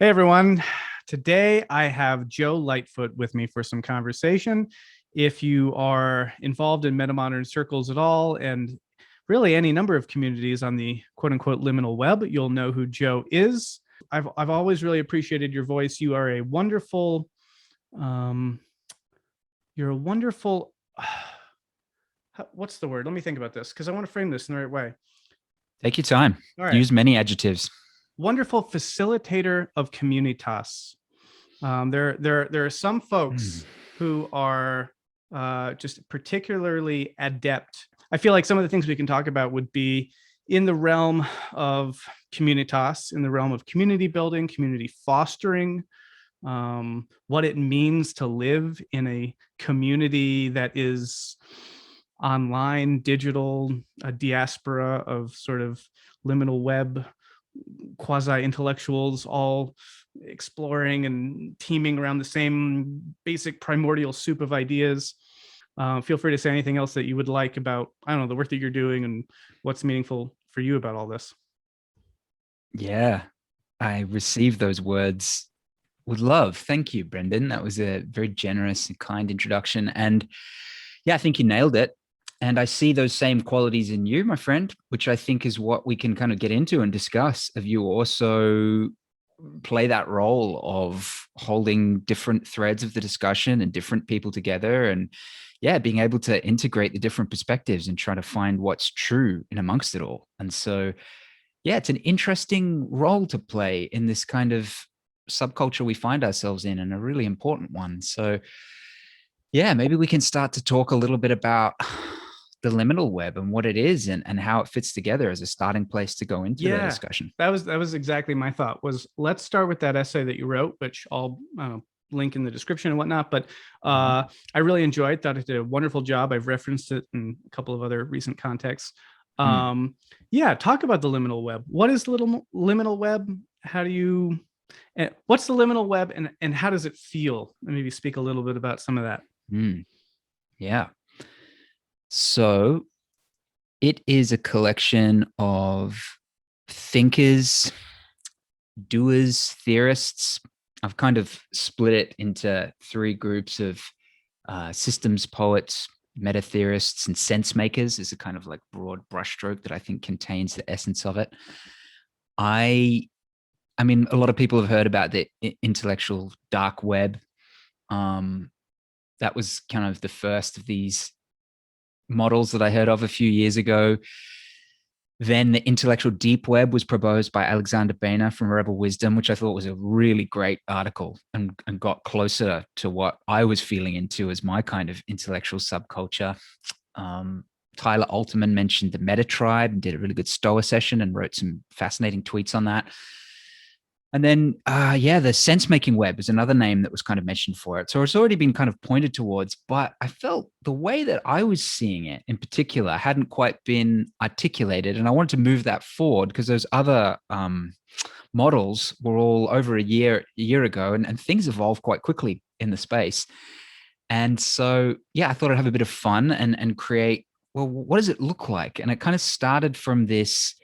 Hey everyone. Today I have Joe Lightfoot with me for some conversation. If you are involved in Metamodern circles at all, and really any number of communities on the quote unquote liminal web, you'll know who Joe is. I've always really appreciated your voice. You are a wonderful, um, you're a wonderful, what's the word? Let me think about this because I want to frame this in the right way. Take your time. All right. Use many adjectives. Wonderful facilitator of Communitas. There are some folks who are just particularly adept. I feel like some of the things we can talk about would be in the realm of Communitas, in the realm of community building, community fostering, what it means to live in a community that is online, digital, a diaspora of sort of liminal web quasi-intellectuals all exploring and teaming around the same basic primordial soup of ideas. Feel free to say anything else that you would like about, I don't know, the work that you're doing and what's meaningful for you about all this. Yeah, I received those words with love. Thank you, Brendan. That was a very generous and kind introduction. And yeah, I think you nailed it. And I see those same qualities in you, my friend, which I think is what we can kind of get into and discuss. Of you also play that role of holding different threads of the discussion and different people together, and yeah, being able to integrate the different perspectives and try to find what's true in amongst it all. And so yeah, it's an interesting role to play in this kind of subculture we find ourselves in, and a really important one. So yeah, maybe we can start to talk a little bit about the liminal web and what it is, and how it fits together as a starting place to go into the discussion. That was exactly my thought. Was let's start with that essay that you wrote, which I'll link in the description and whatnot. But I really enjoyed. Thought it did a wonderful job. I've referenced it in a couple of other recent contexts. Yeah, talk about the liminal web. What is the liminal web? How do you? What's the liminal web, and how does it feel? Maybe speak a little bit about some of that. Yeah. So it is a collection of thinkers, doers, theorists. I've kind of split it into three groups of systems poets, metatheorists, and sensemakers is a kind of like broad brushstroke that I think contains the essence of it. I mean, a lot of people have heard about the intellectual dark web. That was kind of the first of these models that I heard of a few years ago. Then the intellectual deep web was proposed by Alexander Boehner from Rebel Wisdom, which I thought was a really great article, and got closer to what I was feeling into as my kind of intellectual subculture. Tyler Alterman mentioned the Meta-Tribe and did a really good Stoa session and wrote some fascinating tweets on that. And then, the sense-making web is another name that was kind of mentioned for it. So it's already been kind of pointed towards, but I felt the way that I was seeing it in particular hadn't quite been articulated. And I wanted to move that forward because those other models were all over a year ago, and things evolve quite quickly in the space. And so, yeah, I thought I'd have a bit of fun and create, well, what does it look like? And it kind of started from this,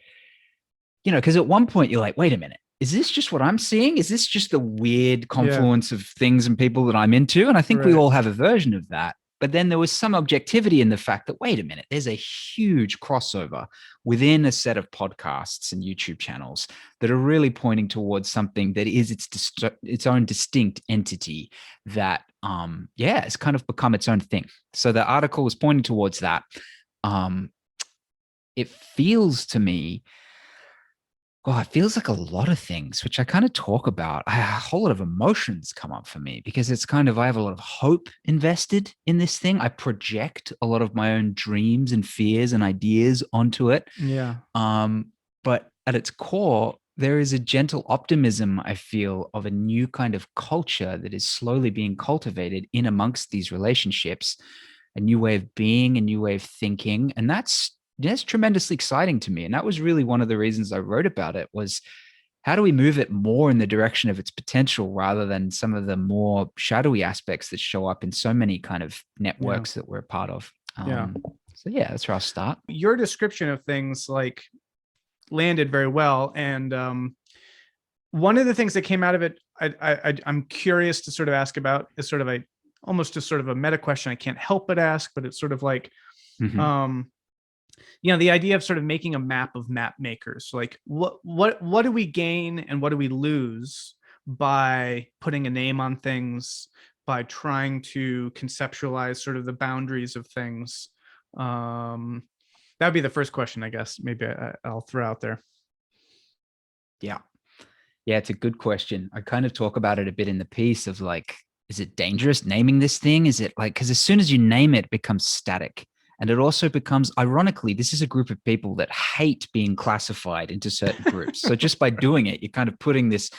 because at one point you're like, wait a minute, is this just what I'm seeing? Is this just the weird confluence of things and people that I'm into? And I think we all have a version of that. But then there was some objectivity in the fact that, wait a minute, there's a huge crossover within a set of podcasts and YouTube channels that are really pointing towards something that is its own distinct entity that, it's kind of become its own thing. So the article was pointing towards that. It feels to me, it feels like a lot of things, which I kind of talk about. A whole lot of emotions come up for me because it's kind of, I have a lot of hope invested in this thing. I project a lot of my own dreams and fears and ideas onto it. Yeah. But at its core, there is a gentle optimism, I feel, of a new kind of culture that is slowly being cultivated in amongst these relationships, a new way of being, a new way of thinking. And that's tremendously exciting to me. And that was really one of the reasons I wrote about it, was how do we move it more in the direction of its potential rather than some of the more shadowy aspects that show up in so many kind of networks that we're a part of. So yeah, that's where I'll start. Your description of things like landed very well. And one of the things that came out of it, I'm curious to sort of ask about, is sort of almost just sort of a meta question I can't help but ask, but it's sort of like, the idea of sort of making a map of map makers. Like what do we gain and what do we lose by putting a name on things, by trying to conceptualize sort of the boundaries of things? That'd be the first question, I guess. Maybe I'll throw out there. Yeah. Yeah, it's a good question. I kind of talk about it a bit in the piece of like, is it dangerous naming this thing? Is it like, because as soon as you name it, it becomes static. And it also becomes, ironically, this is a group of people that hate being classified into certain groups. So just by doing it, you're kind of putting this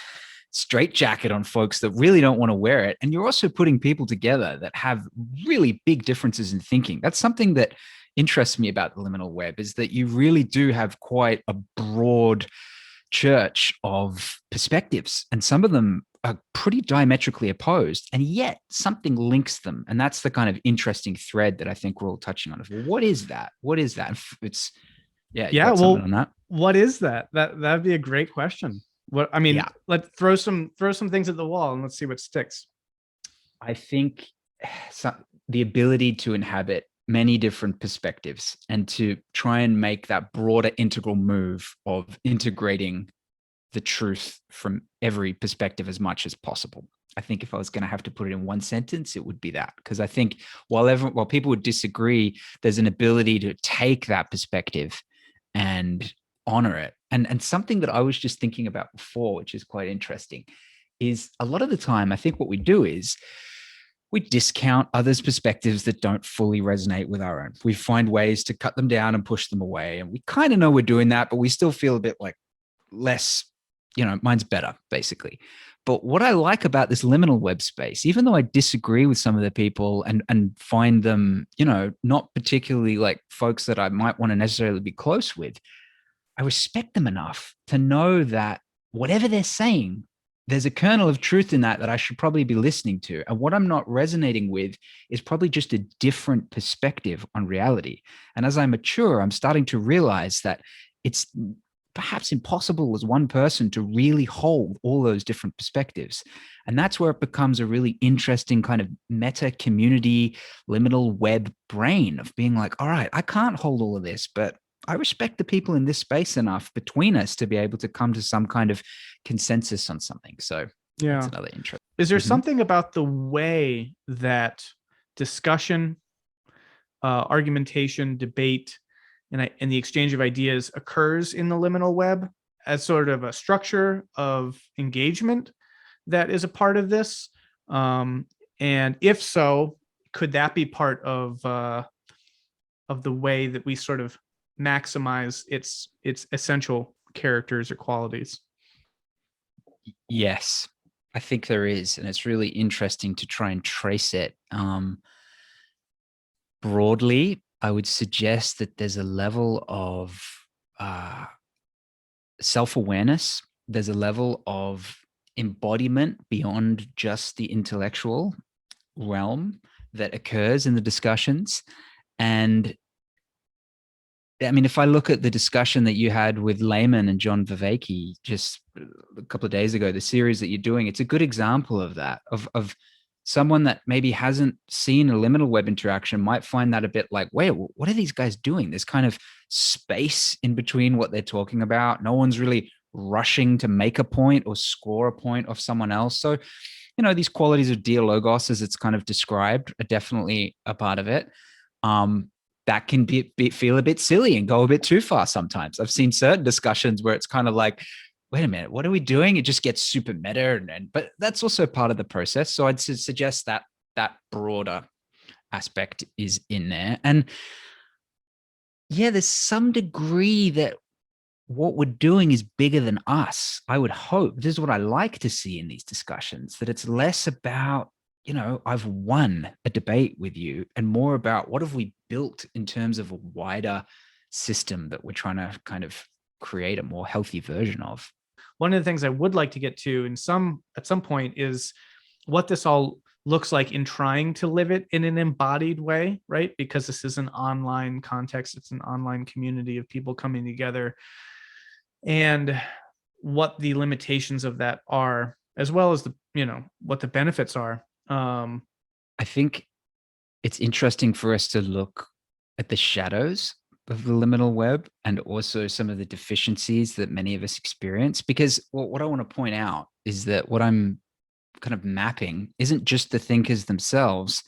straitjacket on folks that really don't want to wear it. And you're also putting people together that have really big differences in thinking. That's something that interests me about the liminal web, is that you really do have quite a broad church of perspectives, and some of them are pretty diametrically opposed, and yet something links them. And that's the kind of interesting thread that I think we're all touching on. What is that? What is that? It's well, on that. What is that? That'd be a great question. What I mean, let's throw some things at the wall and let's see what sticks. I think the ability to inhabit many different perspectives and to try and make that broader integral move of integrating the truth from every perspective as much as possible. I think if I was going to have to put it in one sentence, it would be that. Because I think while people would disagree, there's an ability to take that perspective and honor it. And something that I was just thinking about before, which is quite interesting, is a lot of the time, I think what we do is we discount others' perspectives that don't fully resonate with our own. We find ways to cut them down and push them away. And we kind of know we're doing that, but we still feel a bit like less, mine's better, basically. But what I like about this liminal web space, even though I disagree with some of the people and find them, not particularly like folks that I might want to necessarily be close with, I respect them enough to know that whatever they're saying, there's a kernel of truth in that I should probably be listening to. And what I'm not resonating with is probably just a different perspective on reality. And as I mature, I'm starting to realize that it's perhaps impossible as one person to really hold all those different perspectives. And that's where it becomes a really interesting kind of meta community, liminal web brain of being like, all right, I can't hold all of this, but I respect the people in this space enough between us to be able to come to some kind of consensus on something. So that's another interest. Is there something about the way that discussion, argumentation, debate, and the exchange of ideas occurs in the liminal web as sort of a structure of engagement that is a part of this? And if so, could that be part of the way that we sort of maximize its essential characters or qualities? Yes, I think there is. And it's really interesting to try and trace it. Broadly, I would suggest that there's a level of self-awareness. There's a level of embodiment beyond just the intellectual realm that occurs in the discussions. And I mean, if I look at the discussion that you had with Lehman and John Vervaeke just a couple of days ago, the series that you're doing, it's a good example of that, of someone that maybe hasn't seen a liminal web interaction might find that a bit like, wait, what are these guys doing? There's kind of space in between what they're talking about. No one's really rushing to make a point or score a point off someone else. So, these qualities of dialogos, as it's kind of described, are definitely a part of it. That can feel a bit silly and go a bit too far sometimes. I've seen certain discussions where it's kind of like, wait a minute, what are we doing? It just gets super meta, but that's also part of the process. So I'd suggest that broader aspect is in there. And yeah, there's some degree that what we're doing is bigger than us. I would hope. This is what I like to see in these discussions, that it's less about, I've won a debate with you, and more about what have we built in terms of a wider system that we're trying to kind of create a more healthy version of. One of the things I would like to get to at some point is what this all looks like in trying to live it in an embodied way, right? Because this is an online context. It's an online community of people coming together. And what the limitations of that are, as well as the, what the benefits are. I think it's interesting for us to look at the shadows of the liminal web and also some of the deficiencies that many of us experience. Because what I want to point out is that what I'm kind of mapping isn't just the thinkers themselves.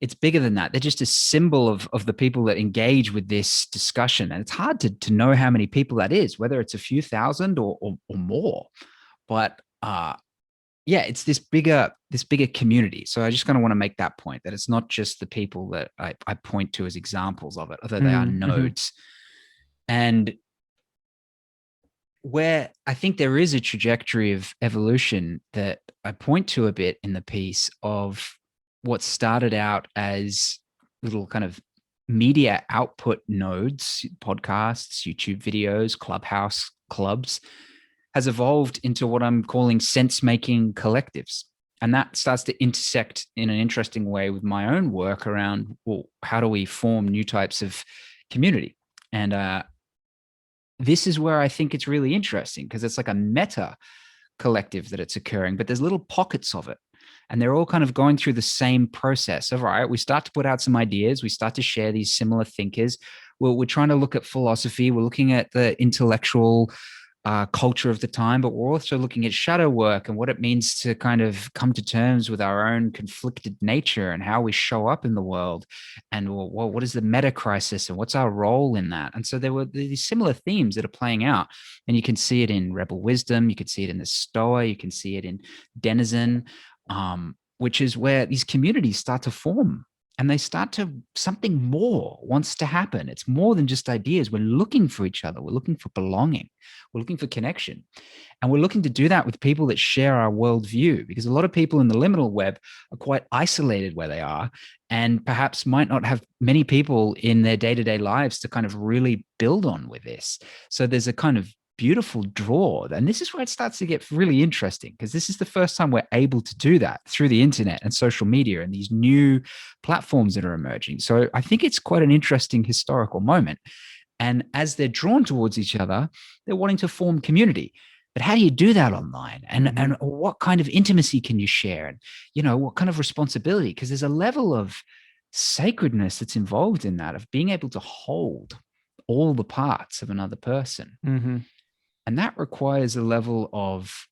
It's bigger than that. They're just a symbol of the people that engage with this discussion. And it's hard to know how many people that is, whether it's a few thousand or more. But yeah, it's this bigger community. So I just kind of want to make that point, that it's not just the people that I point to as examples of it, although they are nodes. And where I think there is a trajectory of evolution that I point to a bit in the piece of what started out as little kind of media output nodes, podcasts, YouTube videos, Clubhouse clubs, has evolved into what I'm calling sense-making collectives. And that starts to intersect in an interesting way with my own work around, well, how do we form new types of community? And this is where I think it's really interesting, because it's like a meta collective that it's occurring, but there's little pockets of it. And they're all kind of going through the same process of, all right, we start to put out some ideas. We start to share these similar thinkers. We're trying to look at philosophy. We're looking at the intellectual culture of the time, but we're also looking at shadow work and what it means to kind of come to terms with our own conflicted nature and how we show up in the world. And well, what is the meta crisis and what's our role in that? And so there were these similar themes that are playing out, and you can see it in Rebel Wisdom. You can see it in the Stoa. You can see it in Denizen, which is where these communities start to form. And they start to, something more wants to happen. It's more than just ideas. We're looking for each other. We're looking for belonging. We're looking for connection. And we're looking to do that with people that share our worldview, because a lot of people in the liminal web are quite isolated where they are, and perhaps might not have many people in their day-to-day lives to kind of really build on with this. So there's a kind of beautiful draw. And this is where it starts to get really interesting, because this is the first time we're able to do that through the internet and social media and these new platforms that are emerging. So I think it's quite an interesting historical moment. And as they're drawn towards each other, they're wanting to form community. But how do you do that online? And what kind of intimacy can you share? And, what kind of responsibility? Because there's a level of sacredness that's involved in that, of being able to hold all the parts of another person. And that requires a level of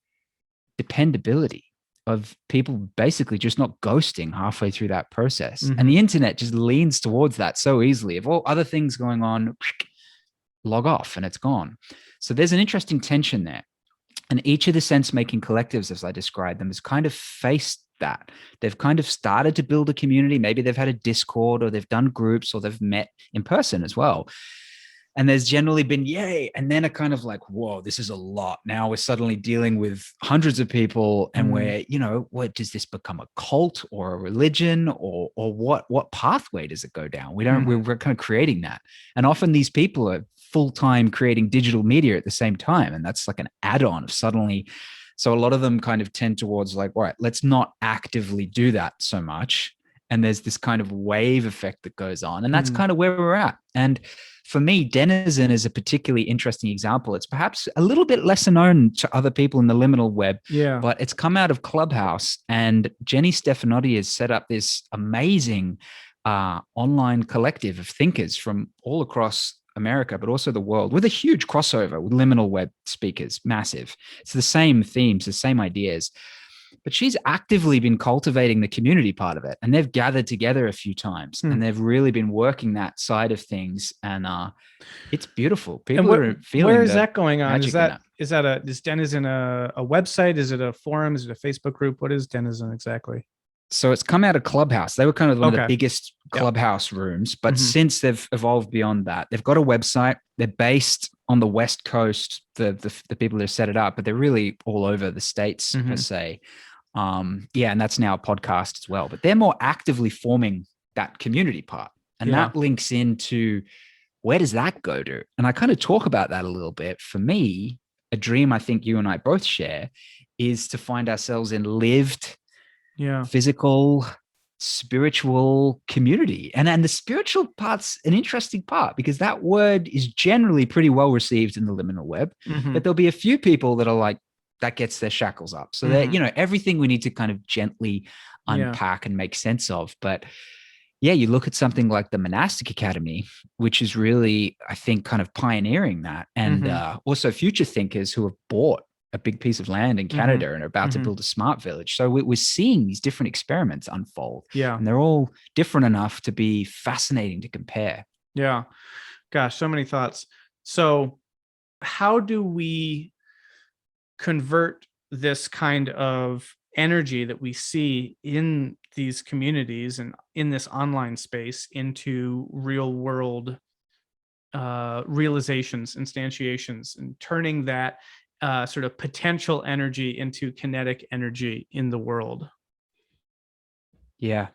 dependability, of people basically just not ghosting halfway through that process. And the internet just leans towards that so easily. If all other things going on, log off and it's gone. So there's an interesting tension there. And each of the sense-making collectives, as I described them, has kind of faced that. They've kind of started to build a community. Maybe they've had a Discord, or they've done groups, or they've met in person as well. And there's generally been yay, and then a kind of like, whoa, this is a lot. Now we're suddenly dealing with hundreds of people, and what does this become, a cult or a religion, or what pathway does it go down? We're kind of creating that. And often these people are full-time creating digital media at the same time. And that's like an add-on of suddenly. So a lot of them kind of tend towards like, all right, let's not actively do that so much. And there's this kind of wave effect that goes on. And that's kind of where we're at. And for me, Denizen is a particularly interesting example. It's perhaps a little bit lesser known to other people in the liminal web, but it's come out of Clubhouse. And Jenny Stefanotti has set up this amazing online collective of thinkers from all across America, but also the world, with a huge crossover with liminal web speakers, massive. It's the same themes, the same ideas. But she's actively been cultivating the community part of it. And they've gathered together a few times and they've really been working that side of things. And it's beautiful. People are feeling where is that going on? Is that Denizen a website? Is it a forum? Is it a Facebook group? What is Denizen exactly? So it's come out of Clubhouse. They were kind of one of the biggest Clubhouse rooms. But since they've evolved beyond that, they've got a website. They're based on the West Coast, the people that have set it up, but they're really all over the States per se. And that's now a podcast as well. But they're more actively forming that community part. And that links into, where does that go to? And I kind of talk about that a little bit. For me, a dream I think you and I both share is to find ourselves in lived, physical, spiritual community. And the spiritual part's an interesting part because that word is generally pretty well received in the liminal web, but there'll be a few people that are like, that gets their shackles up. So that, everything we need to kind of gently unpack and make sense of. But yeah, you look at something like the Monastic Academy, which is really, I think, kind of pioneering that. And also future thinkers who have bought a big piece of land in Canada and are about to build a smart village. So we're seeing these different experiments unfold. Yeah. And they're all different enough to be fascinating to compare. Yeah. Gosh, so many thoughts. So how do we convert this kind of energy that we see in these communities and in this online space into real world realizations, instantiations, and turning that sort of potential energy into kinetic energy in the world? Yeah.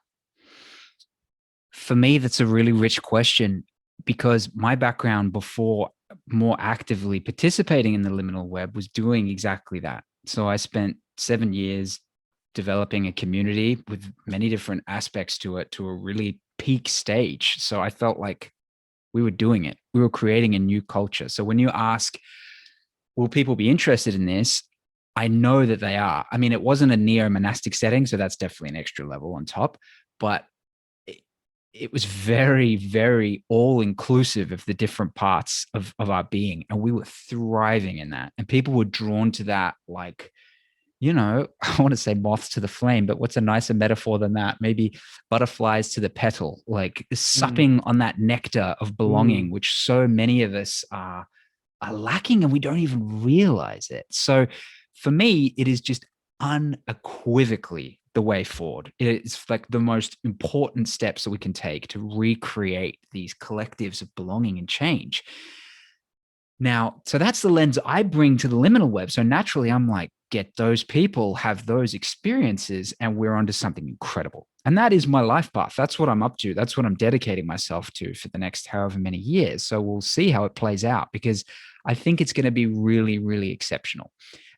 For me, that's a really rich question because my background before more actively participating in the liminal web was doing exactly that. So I spent 7 years developing a community with many different aspects to it to a really peak stage. So I felt like we were doing it. We were creating a new culture. So when you ask, will people be interested in this? I know that they are. I mean, it wasn't a neo-monastic setting, so that's definitely an extra level on top, but it was very, very all-inclusive of the different parts of our being. And we were thriving in that. And people were drawn to that like, I want to say moths to the flame, but what's a nicer metaphor than that? Maybe butterflies to the petal, like supping on that nectar of belonging, which so many of us are lacking and we don't even realize it. So for me, it is just unequivocally the way forward. It's like the most important steps that we can take to recreate these collectives of belonging and change. Now, so that's the lens I bring to the liminal web. So naturally, I'm like, get those people, have those experiences, and we're onto something incredible. And that is my life path. That's what I'm up to. That's what I'm dedicating myself to for the next however many years. So we'll see how it plays out because I think it's going to be really, really exceptional.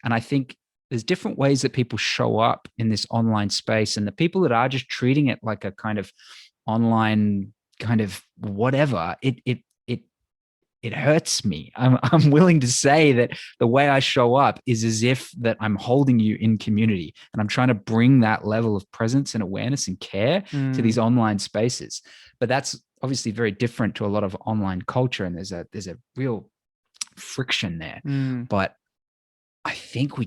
And I think there's different ways that people show up in this online space, and the people that are just treating it like a kind of online kind of whatever, it hurts me. I'm willing to say that the way I show up is as if that I'm holding you in community, and I'm trying to bring that level of presence and awareness and care to these online spaces. But that's obviously very different to a lot of online culture, and there's a real friction there. But I think we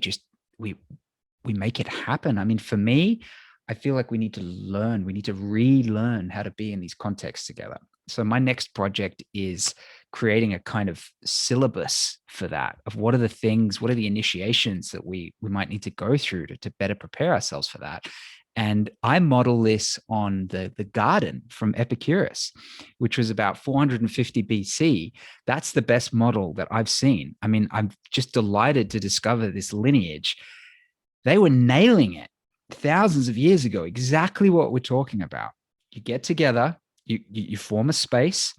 make it happen. I mean, for me, I feel like we need to relearn how to be in these contexts together. So my next project is creating a kind of syllabus for that, of what are the initiations that we might need to go through to better prepare ourselves for that. And I model this on the garden from Epicurus, which was about 450 BC. That's the best model that I've seen. I mean, I'm just delighted to discover this lineage. They were nailing it thousands of years ago, exactly what we're talking about. You get together, you form a space,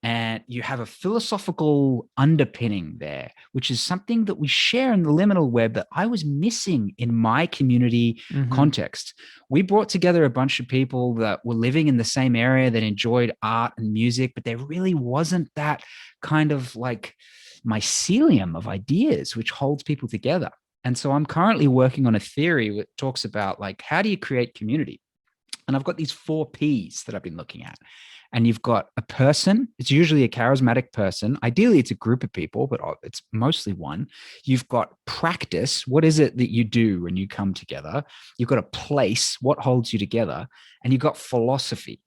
and you have a philosophical underpinning there, which is something that we share in the liminal web that I was missing in my community context. We brought together a bunch of people that were living in the same area that enjoyed art and music, but there really wasn't that kind of like mycelium of ideas which holds people together. And so I'm currently working on a theory that talks about like, how do you create community? And I've got these 4 Ps that I've been looking at. And you've got a person. It's usually a charismatic person. Ideally, it's a group of people, but it's mostly one. You've got practice. What is it that you do when you come together? You've got a place. What holds you together? And you've got philosophy.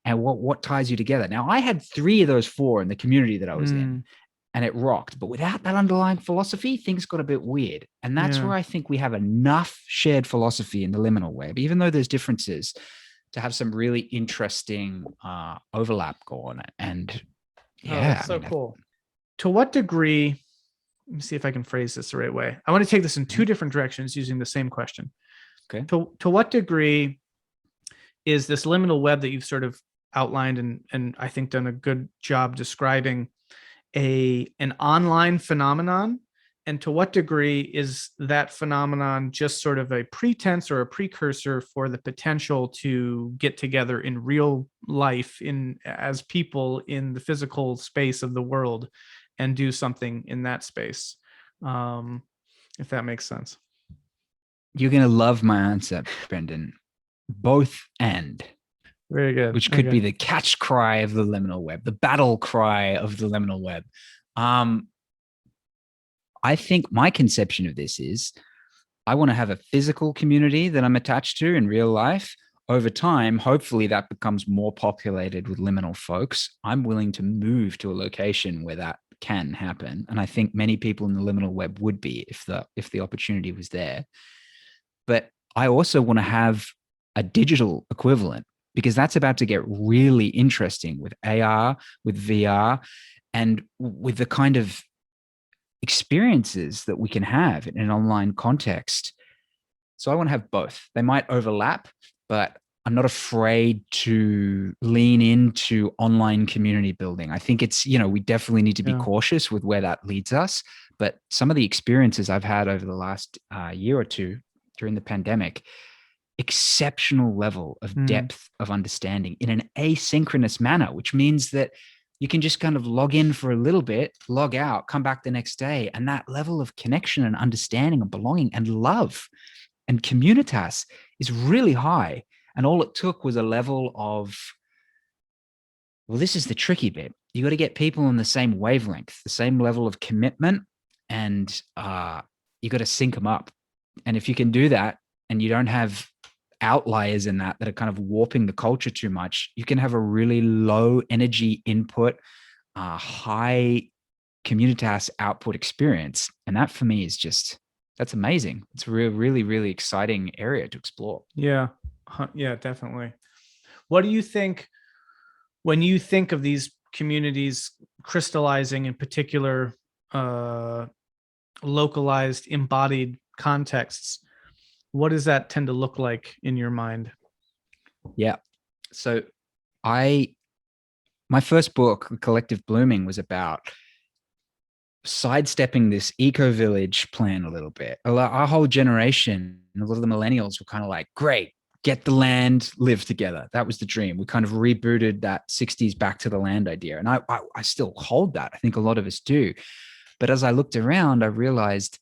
And what ties you together? Now, I had 3 of those 4 in the community that I was in, and it rocked. But without that underlying philosophy, things got a bit weird. And that's where I think we have enough shared philosophy in the liminal web, even though there's differences, to have some really interesting overlap go on. And that's so cool. To what degree, let me see if I can phrase this the right way. I want to take this in 2 different directions using the same question. Okay. To what degree is this liminal web that you've sort of outlined and I think done a good job describing an online phenomenon, and to what degree is that phenomenon just sort of a pretense or a precursor for the potential to get together in real life as people in the physical space of the world and do something in that space? If that makes sense. You're going to love my answer, Brendan. Both and. Very good. Which could be the catch cry of the liminal web, the battle cry of the liminal web. I think my conception of this is I want to have a physical community that I'm attached to in real life. Over time, hopefully that becomes more populated with liminal folks. I'm willing to move to a location where that can happen. And I think many people in the liminal web would be if the opportunity was there. But I also want to have a digital equivalent, because that's about to get really interesting with AR, with VR, and with the kind of experiences that we can have in an online context. So I want to have both. They might overlap, but I'm not afraid to lean into online community building. I think it's, we definitely need to be cautious with where that leads us. But some of the experiences I've had over the last year or two during the pandemic, exceptional level of depth of understanding in an asynchronous manner, which means that you can just kind of log in for a little bit, log out, come back the next day. And that level of connection and understanding and belonging and love and communitas is really high. And all it took was a level of, well, this is the tricky bit. You got to get people on the same wavelength, the same level of commitment, and you got to sync them up. And if you can do that and you don't have outliers in that are kind of warping the culture too much, you can have a really low energy input, high communitas output experience. And that for me is that's amazing. It's a really, really exciting area to explore. Yeah. Yeah, definitely. What do you think when you think of these communities crystallizing in particular localized embodied contexts? What does that tend to look like in your mind? Yeah. So my first book, Collective Blooming, was about sidestepping this eco-village plan a little bit. Our whole generation, a lot of the millennials were kind of like, great, get the land, live together. That was the dream. We kind of rebooted that 60s back to the land idea. And I still hold that. I think a lot of us do. But as I looked around, I realized,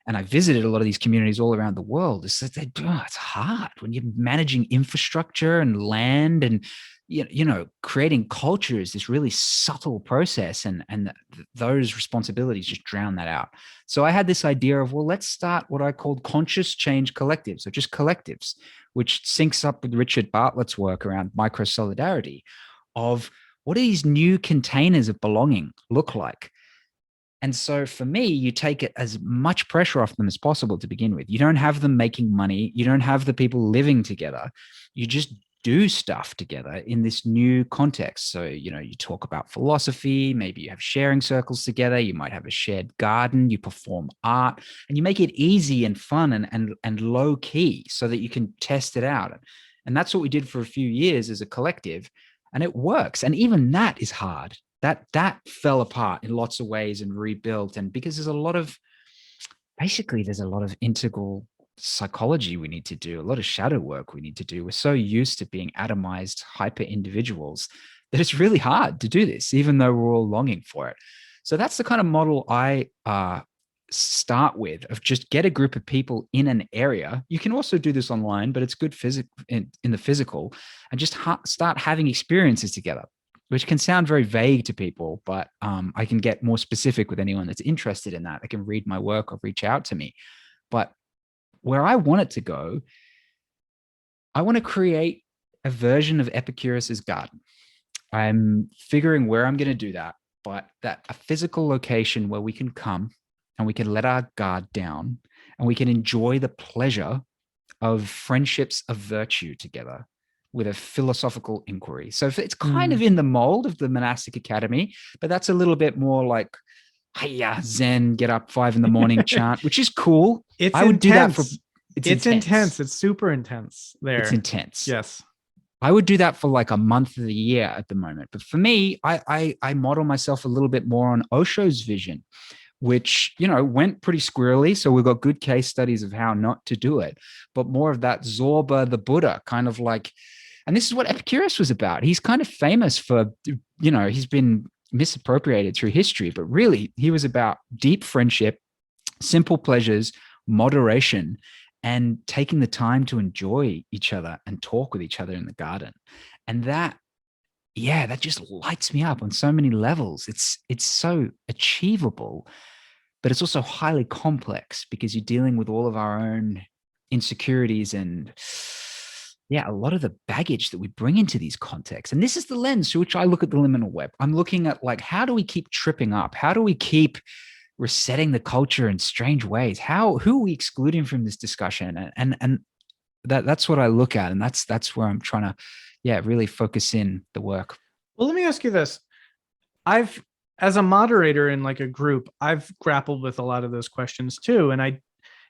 and I visited a lot of these communities all around the world, it's hard when you're managing infrastructure and land and, creating culture is this really subtle process, and those responsibilities just drown that out. So I had this idea of, well, let's start what I called conscious change collectives, or just collectives, which syncs up with Richard Bartlett's work around micro-solidarity of what do these new containers of belonging look like? And so for me, you take it as much pressure off them as possible to begin with. You don't have them making money. You don't have the people living together. You just do stuff together in this new context. So, you talk about philosophy, maybe you have sharing circles together. You might have a shared garden, you perform art, and you make it easy and fun and low key so that you can test it out. And that's what we did for a few years as a collective, and it works. And even that is hard. That fell apart in lots of ways and rebuilt. And because there's a lot of integral psychology we need to do, a lot of shadow work we need to do. We're so used to being atomized hyper individuals that it's really hard to do this, even though we're all longing for it. So that's the kind of model I start with, of just get a group of people in an area. You can also do this online, but it's good in the physical, and just start having experiences together, which can sound very vague to people, but I can get more specific with anyone that's interested in that. They can read my work or reach out to me. But where I want it to go, I want to create a version of Epicurus's garden. I'm figuring where I'm going to do that, but that a physical location where we can come and we can let our guard down and we can enjoy the pleasure of friendships of virtue together with a philosophical inquiry. So it's kind of in the mold of the monastic academy, but that's a little bit more like, hiya, Zen, get up 5 a.m. chant, which is cool. It's I would intense. do that for. It's intense. It's super intense there. It's intense. Yes. I would do that for like a month of the year at the moment. But for me, I model myself a little bit more on Osho's vision, which, went pretty squirrely. So we've got good case studies of how not to do it, but more of that Zorba the Buddha kind of like, and this is what Epicurus was about. He's kind of famous for, he's been misappropriated through history, but really he was about deep friendship, simple pleasures, moderation, and taking the time to enjoy each other and talk with each other in the garden. And that just lights me up on so many levels. It's so achievable, but it's also highly complex because you're dealing with all of our own insecurities and a lot of the baggage that we bring into these contexts. And this is the lens through which I look at the liminal web. I'm looking at like, how do we keep tripping up? How do we keep resetting the culture in strange ways? Who are we excluding from this discussion? And that's what I look at. And that's where I'm trying to, really focus in the work. Well, let me ask you this. As a moderator in like a group, I've grappled with a lot of those questions too. And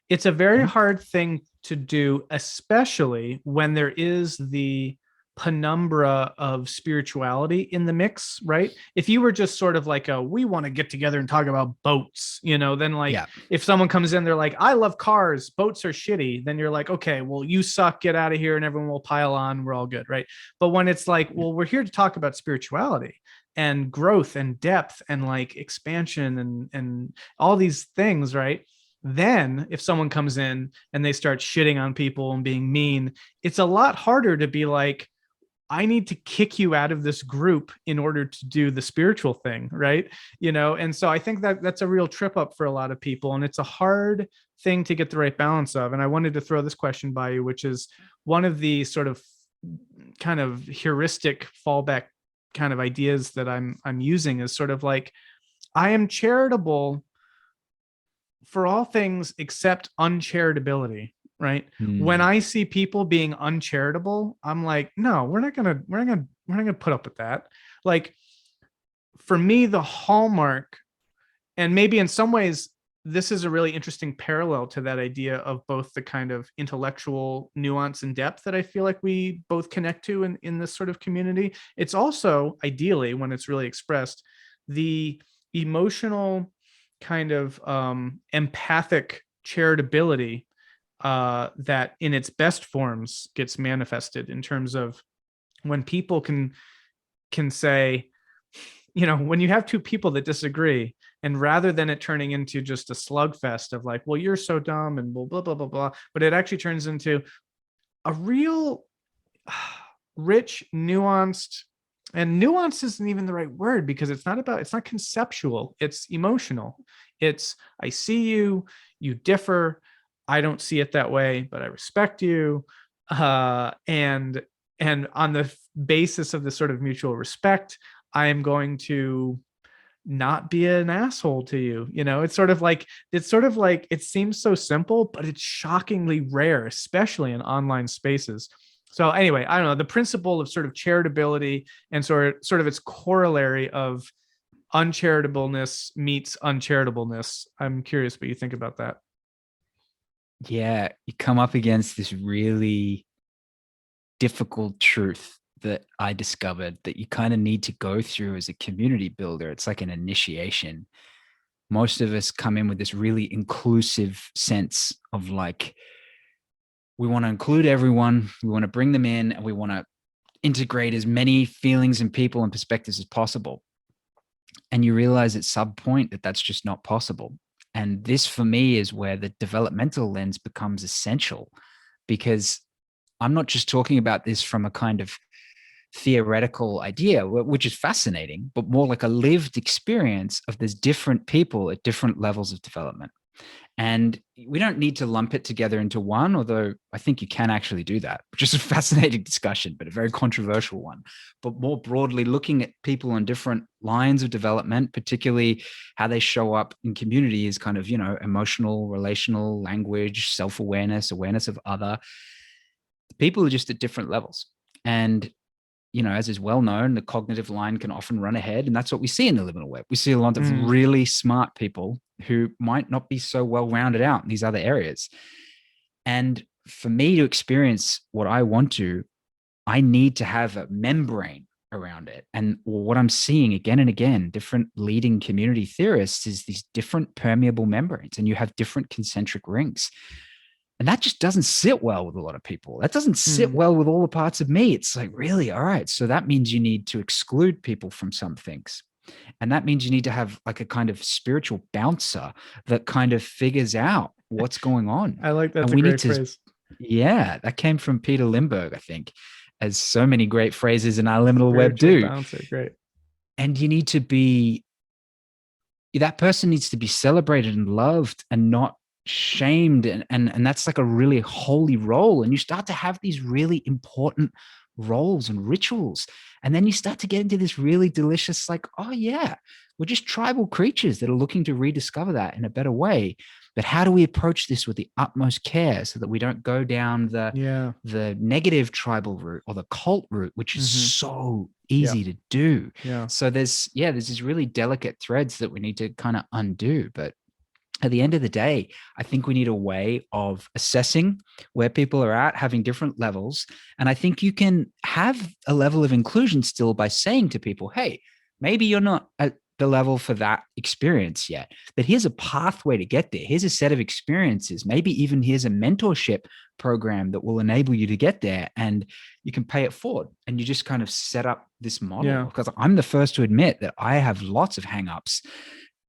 it's a very hard thing to do, especially when there is the penumbra of spirituality in the mix, right? If you were just sort of like we want to get together and talk about boats, then like if someone comes in, they're like, I love cars, boats are shitty, then you're like, okay, well, you suck, get out of here, and everyone will pile on, we're all good, right? But when it's like, well, we're here to talk about spirituality and growth and depth and like expansion and all these things, right? Then if someone comes in and they start shitting on people and being mean, it's a lot harder to be like, I need to kick you out of this group in order to do the spiritual thing, right? And so I think that that's a real trip up for a lot of people, and it's a hard thing to get the right balance of. And I wanted to throw this question by you, which is one of the sort of kind of heuristic fallback kind of ideas that I'm using is sort of like, I am charitable for all things except uncharitability, right? When I see people being uncharitable, I'm like, no, we're not gonna put up with that. Like, for me, the hallmark, and maybe in some ways this is a really interesting parallel to that idea of both the kind of intellectual nuance and depth that I feel like we both connect to in this sort of community. It's also, ideally, when it's really expressed, the emotional kind of empathic charitability that in its best forms gets manifested in terms of when people can say, when you have two people that disagree, and rather than it turning into just a slugfest of like, well, you're so dumb and blah, blah, blah, blah, blah, but it actually turns into a real rich, nuanced, and nuance isn't even the right word because it's not conceptual, it's emotional. It's, I see you, you differ, I don't see it that way, but I respect you. And on the basis of this sort of mutual respect, I am going to not be an asshole to you. It's sort of like, it seems so simple, but it's shockingly rare, especially in online spaces. So anyway, I don't know, the principle of sort of charitability and sort of its corollary of uncharitableness meets uncharitableness. I'm curious what you think about that. Yeah, you come up against this really difficult truth that I discovered that you kind of need to go through as a community builder. It's like an initiation. Most of us come in with this really inclusive sense of like, we want to include everyone, we want to bring them in, and we want to integrate as many feelings and people and perspectives as possible. And you realize at some point that that's just not possible. And this, for me, is where the developmental lens becomes essential, because I'm not just talking about this from a kind of theoretical idea, which is fascinating, but more like a lived experience of there's different people at different levels of development. And we don't need to lump it together into one, although I think you can actually do that, which is a fascinating discussion, but a very controversial one. But more broadly, looking at people on different lines of development, particularly how they show up in community, is kind of, emotional, relational, language, self-awareness, awareness of other. People are just at different levels. And as is well known, the cognitive line can often run ahead. And that's what we see in the liminal web. We see a lot of really smart people who might not be so well rounded out in these other areas. And for me to experience what I want to, I need to have a membrane around it. And what I'm seeing again and again, different leading community theorists, is these different permeable membranes, and you have different concentric rings. And that just doesn't sit well with a lot of people. That doesn't sit well with all the parts of me. It's like, really? All right. So that means you need to exclude people from some things. And that means you need to have like a kind of spiritual bouncer that kind of figures out what's going on. I like that's and a we great need to, phrase. yeah, that came from Peter Limberg, I think, as so many great phrases in our liminal web Spiritual do. bouncer, great. And you need to be, that person needs to be celebrated and loved and not shamed. And that's like a really holy role. And you start to have these really important roles and rituals. And then you start to get into this really delicious, like, oh yeah, we're just tribal creatures that are looking to rediscover that in a better way. But how do we approach this with the utmost care so that we don't go down the negative tribal route or the cult route, which is so easy to do. Yeah. So there's these really delicate threads that we need to kind of undo. But at the end of the day, I think we need a way of assessing where people are at, having different levels. And I think you can have a level of inclusion still by saying to people, hey, maybe you're not at the level for that experience yet, but here's a pathway to get there. Here's a set of experiences. Maybe even here's a mentorship program that will enable you to get there, and you can pay it forward. And you just kind of set up this model. Because I'm the first to admit that I have lots of hangups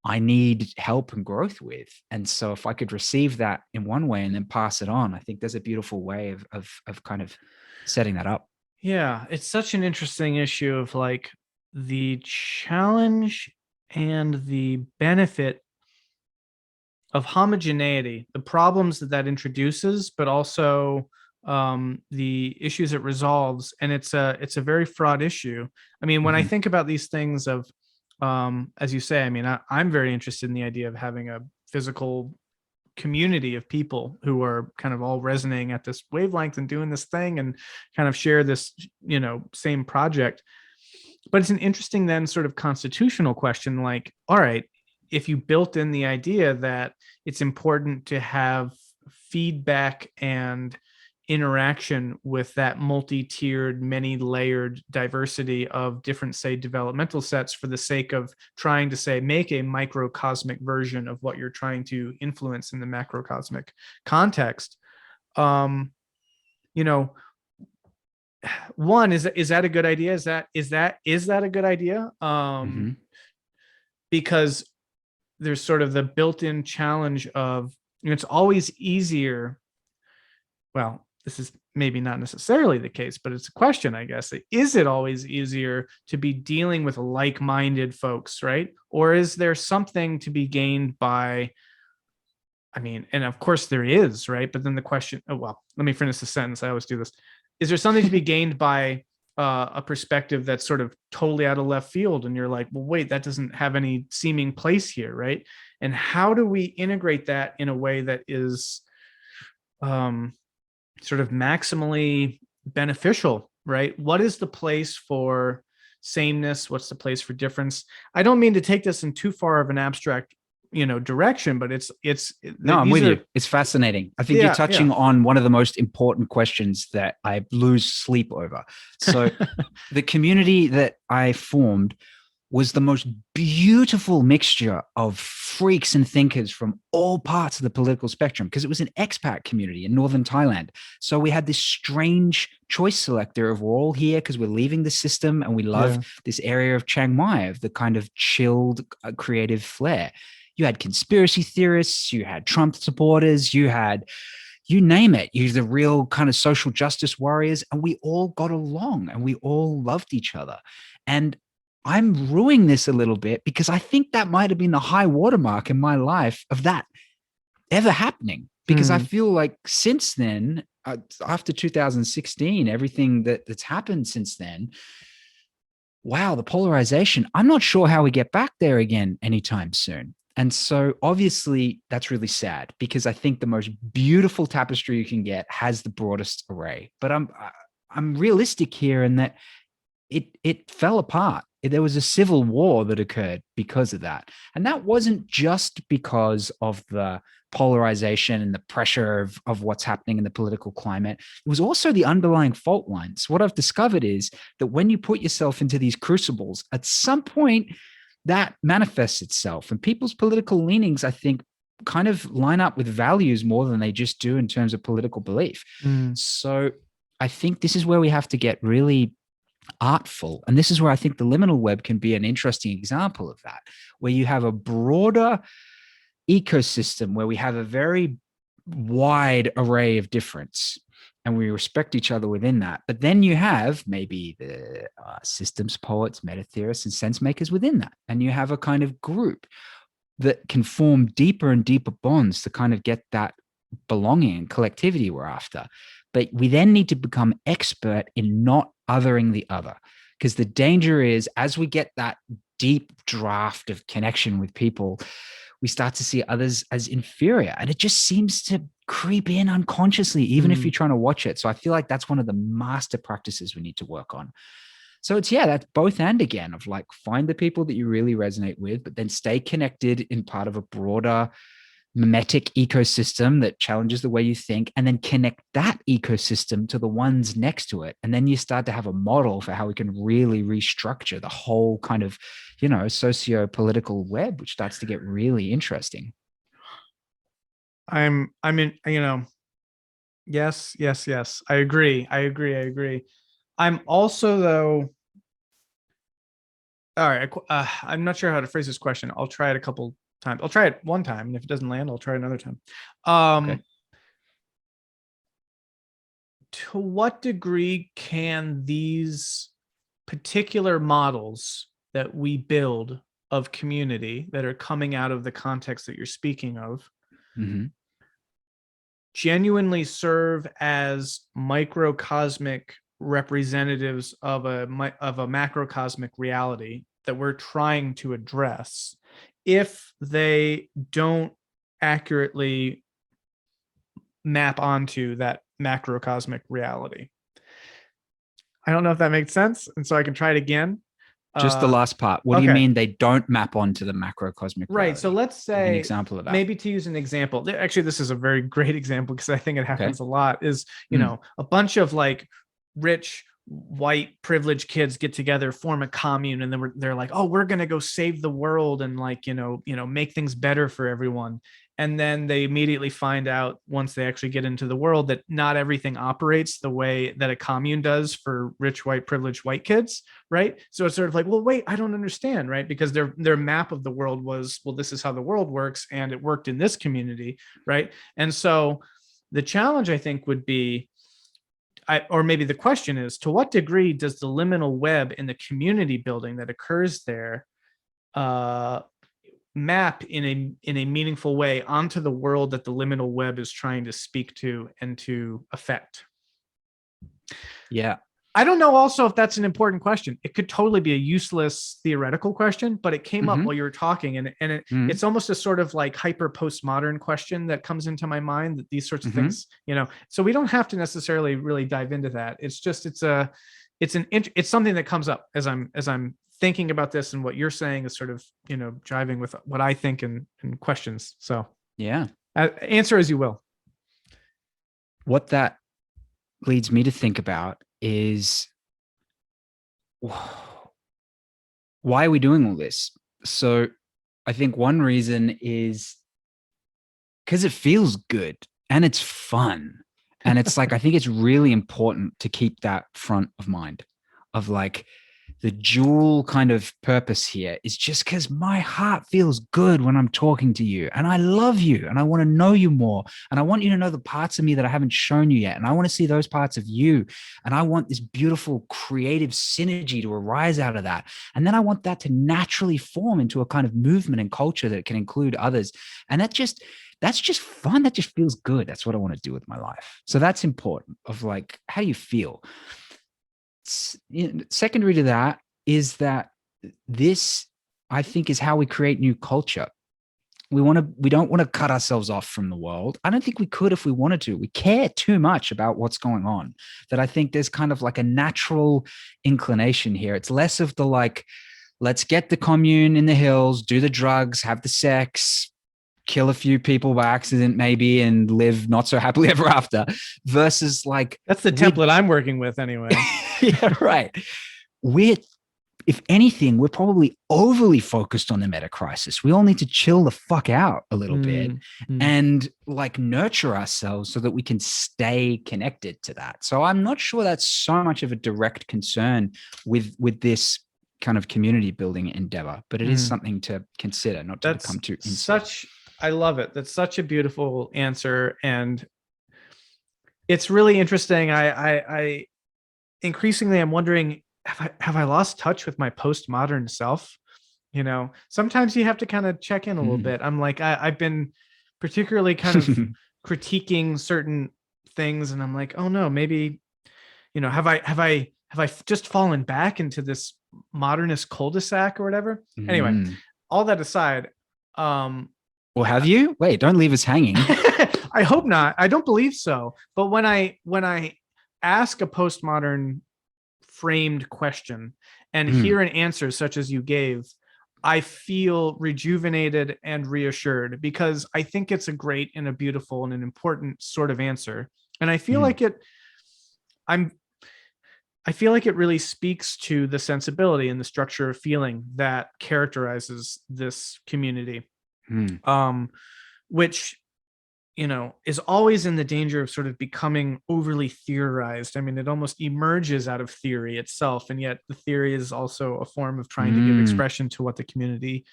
I need help and growth with. And so if I could receive that in one way and then pass it on, I think there's a beautiful way of kind of setting that up. Yeah, it's such an interesting issue of like the challenge and the benefit of homogeneity, the problems that introduces, but also the issues it resolves. And it's a very fraught issue. I mean, when I think about these things of, as you say, I mean, I'm very interested in the idea of having a physical community of people who are kind of all resonating at this wavelength and doing this thing and kind of share this, same project. But it's an interesting then sort of constitutional question, like, all right, if you built in the idea that it's important to have feedback and interaction with that multi-tiered, many-layered diversity of different, say, developmental sets for the sake of trying to, say, make a microcosmic version of what you're trying to influence in the macrocosmic context. One, is that a good idea? Is that a good idea? Because there's sort of the built-in challenge of, it's always easier. Well, this is maybe not necessarily the case, but it's a question, I guess. Is it always easier to be dealing with like-minded folks, right? Or is there something to be gained by, I mean, and of course there is, right? But then the question, let me finish the sentence. I always do this. Is there something to be gained by a perspective that's sort of totally out of left field? And you're like, well, wait, that doesn't have any seeming place here, right? And how do we integrate that in a way that is sort of maximally beneficial, right? What is the place for sameness? What's the place for difference? I don't mean to take this in too far of an abstract, direction, but no, I'm with you. It's fascinating. I think you're touching on one of the most important questions that I lose sleep over. So the community that I formed was the most beautiful mixture of freaks and thinkers from all parts of the political spectrum, because it was an expat community in northern Thailand. So we had this strange choice selector of, we're all here because we're leaving the system and we love this area of Chiang Mai, of the kind of chilled creative flair. You had conspiracy theorists, you had Trump supporters, you had, you name it, you're the real kind of social justice warriors, and we all got along and we all loved each other. And I'm ruining this a little bit because I think that might have been the high watermark in my life of that ever happening. Because I feel like since then, after 2016, everything that's happened since then, wow, the polarization, I'm not sure how we get back there again anytime soon. And so obviously that's really sad, because I think the most beautiful tapestry you can get has the broadest array. But I'm realistic here in that it fell apart. There was a civil war that occurred because of that. And that wasn't just because of the polarization and the pressure of what's happening in the political climate. It was also the underlying fault lines. What I've discovered is that when you put yourself into these crucibles, at some point that manifests itself, and people's political leanings, I think, kind of line up with values more than they just do in terms of political belief. So I think this is where we have to get really artful. And this is where I think the liminal web can be an interesting example of that, where you have a broader ecosystem where we have a very wide array of difference and we respect each other within that. But then you have maybe the systems poets, meta-theorists, and sense-makers within that. And you have a kind of group that can form deeper and deeper bonds to kind of get that belonging and collectivity we're after. But we then need to become expert in not othering the other, because the danger is, as we get that deep draft of connection with people, we start to see others as inferior, and it just seems to creep in unconsciously, even if you're trying to watch it. So I feel like that's one of the master practices we need to work on. So it's, that's both and again of like, find the people that you really resonate with, but then stay connected in part of a broader mimetic ecosystem that challenges the way you think, and then connect that ecosystem to the ones next to it. And then you start to have a model for how we can really restructure the whole kind of, socio-political web, which starts to get really interesting. I'm in, yes. I agree. I'm also, though, all right, I'm not sure how to phrase this question. I'll try it a couple times. I'll try it one time, and if it doesn't land, I'll try it another time. Okay. To what degree can these particular models that we build of community that are coming out of the context that you're speaking of genuinely serve as microcosmic representatives of a macrocosmic reality that we're trying to address, if they don't accurately map onto that macrocosmic reality? I don't know if that makes sense, and so I can try it again. Just the last part. What do you mean they don't map onto the macrocosmic reality? Right. So let's say, an example of that. Maybe to use an example, actually, this is a very great example because I think it happens a lot, is, a bunch of like rich, white, privileged kids get together, form a commune, and then they're like, oh, we're going to go save the world and like, make things better for everyone. And then they immediately find out, once they actually get into the world, that not everything operates the way that a commune does for rich, white, privileged white kids, right? So it's sort of like, well, wait, I don't understand, right? Because their map of the world was, well, this is how the world works, and it worked in this community, right? And so the challenge, I think, would be, or maybe the question is, to what degree does the liminal web in the community building that occurs there map in a meaningful way onto the world that the liminal web is trying to speak to and to affect? Yeah. I don't know also if that's an important question. It could totally be a useless theoretical question, but it came up while you were talking, and it's almost a sort of like hyper postmodern question that comes into my mind, that these sorts of things, so we don't have to necessarily really dive into that. It's just, it's something that comes up as I'm thinking about this, and what you're saying is sort of, jiving with what I think and questions. So answer as you will. What that leads me to think about is, why are we doing all this? So I think one reason is because it feels good and it's fun. And it's like, I think it's really important to keep that front of mind, of like, the dual kind of purpose here is just because my heart feels good when I'm talking to you, and I love you, and I want to know you more, and I want you to know the parts of me that I haven't shown you yet, and I want to see those parts of you, and I want this beautiful creative synergy to arise out of that, and then I want that to naturally form into a kind of movement and culture that can include others. And that's just fun. That just feels good. That's what I want to do with my life. So that's important, of like, how do you feel? Secondary to that is that this, I think, is how we create new culture. We don't want to cut ourselves off from the world. I don't think we could if we wanted to. We care too much about what's going on, that I think there's kind of like a natural inclination here. It's less of the like, let's get the commune in the hills, do the drugs, have the sex, kill a few people by accident maybe and live not so happily ever after, versus like that's the template I'm working with anyway. Yeah, right. We're, if anything, we're probably overly focused on the meta crisis. We all need to chill the fuck out a little bit and like nurture ourselves so that we can stay connected to that. So I'm not sure that's so much of a direct concern with this kind of community building endeavor, but it is something to consider, not to become too insane. I love it. That's such a beautiful answer. And it's really interesting. I increasingly I'm wondering, have I lost touch with my postmodern self? You know, sometimes you have to kind of check in a little bit. I'm like, I've been particularly kind of critiquing certain things, and I'm like, oh no, maybe, you know, have I just fallen back into this modernist cul-de-sac or whatever? Anyway, all that aside, well, have you? Wait, don't leave us hanging. I hope not. I don't believe so. But when I ask a postmodern framed question and hear an answer such as you gave, I feel rejuvenated and reassured, because I think it's a great and a beautiful and an important sort of answer. And I feel like I feel like it really speaks to the sensibility and the structure of feeling that characterizes this community, which, you know, is always in the danger of sort of becoming overly theorized. I mean, it almost emerges out of theory itself, and yet the theory is also a form of trying to give expression to what the community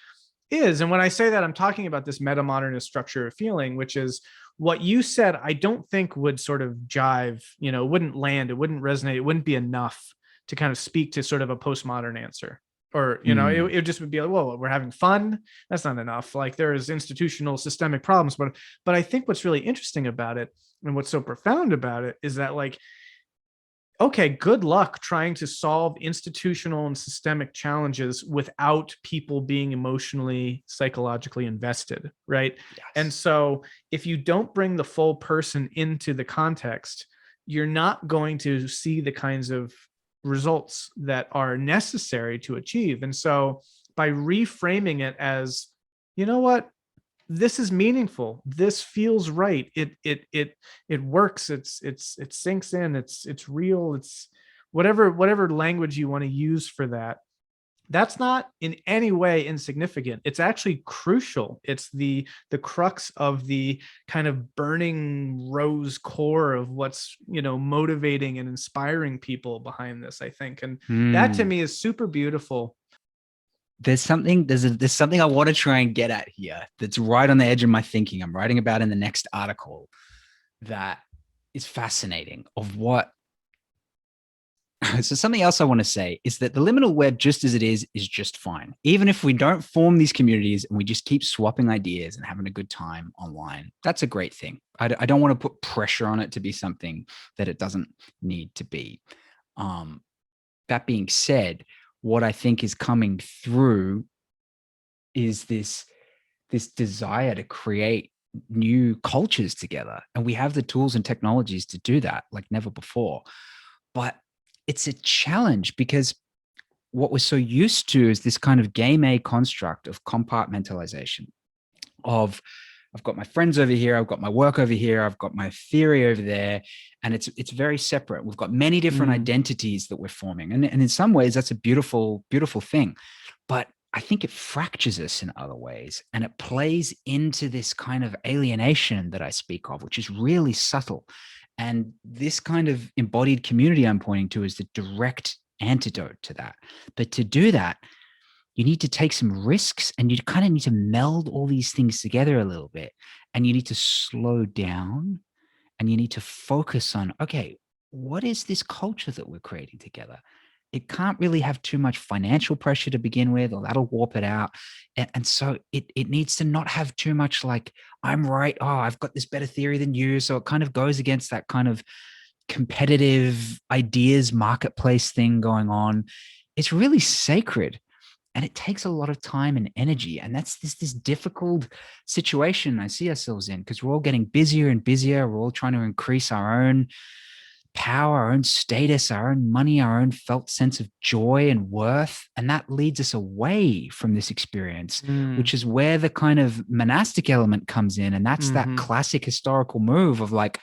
is. And when I say that, I'm talking about this metamodernist structure of feeling, which is what you said. I don't think would sort of jive, you know, it wouldn't land, it wouldn't resonate, it wouldn't be enough to kind of speak to sort of a postmodern answer. Or, you know, it just would be like, whoa, we're having fun. That's not enough. Like, there is institutional systemic problems. But I think what's really interesting about it, and what's so profound about it, is that, like, okay, good luck trying to solve institutional and systemic challenges without people being emotionally, psychologically invested, right? Yes. And so if you don't bring the full person into the context, you're not going to see the kinds of results that are necessary to achieve. And so by reframing it as, you know what, this is meaningful, this feels right, it works, it sinks in, it's real, it's whatever language you want to use for that, that's not in any way insignificant. It's actually crucial. It's the crux of the kind of burning rose core of what's, you know, motivating and inspiring people behind this, I think. And that to me is super beautiful. There's something I want to try and get at here that's right on the edge of my thinking. I'm writing about in the next article that is fascinating of what. So something else I want to say is that the liminal web, just as it is just fine. Even if we don't form these communities and we just keep swapping ideas and having a good time online, that's a great thing. I don't want to put pressure on it to be something that it doesn't need to be. That being said, what I think is coming through is this desire to create new cultures together. And we have the tools and technologies to do that like never before. But it's a challenge because what we're so used to is this kind of game A construct of compartmentalization of, I've got my friends over here, I've got my work over here, I've got my theory over there, and it's very separate. We've got many different identities that we're forming. And in some ways, that's a beautiful, beautiful thing. But I think it fractures us in other ways, and it plays into this kind of alienation that I speak of, which is really subtle. And this kind of embodied community I'm pointing to is the direct antidote to that. But to do that, you need to take some risks, and you kind of need to meld all these things together a little bit. And you need to slow down, and you need to focus on, okay, what is this culture that we're creating together? It can't really have too much financial pressure to begin with, or that'll warp it out. And so it needs to not have too much like, I'm right, oh, I've got this better theory than you. So it kind of goes against that kind of competitive ideas marketplace thing going on. It's really sacred. And it takes a lot of time and energy. And that's this difficult situation I see ourselves in, because we're all getting busier and busier. We're all trying to increase our own power, our own status, our own money, our own felt sense of joy and worth. And that leads us away from this experience, which is where the kind of monastic element comes in. And that's that classic historical move of like,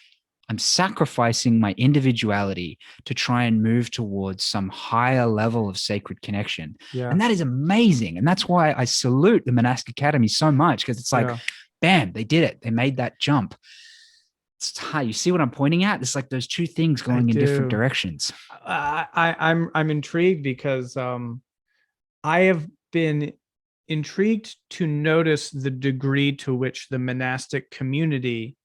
I'm sacrificing my individuality to try and move towards some higher level of sacred connection. Yeah. And that is amazing. And that's why I salute the monastic academy so much, because it's like, bam, they did it. They made that jump. You see what I'm pointing at? It's like those two things going in different directions. I'm intrigued because I have been intrigued to notice the degree to which the monastic community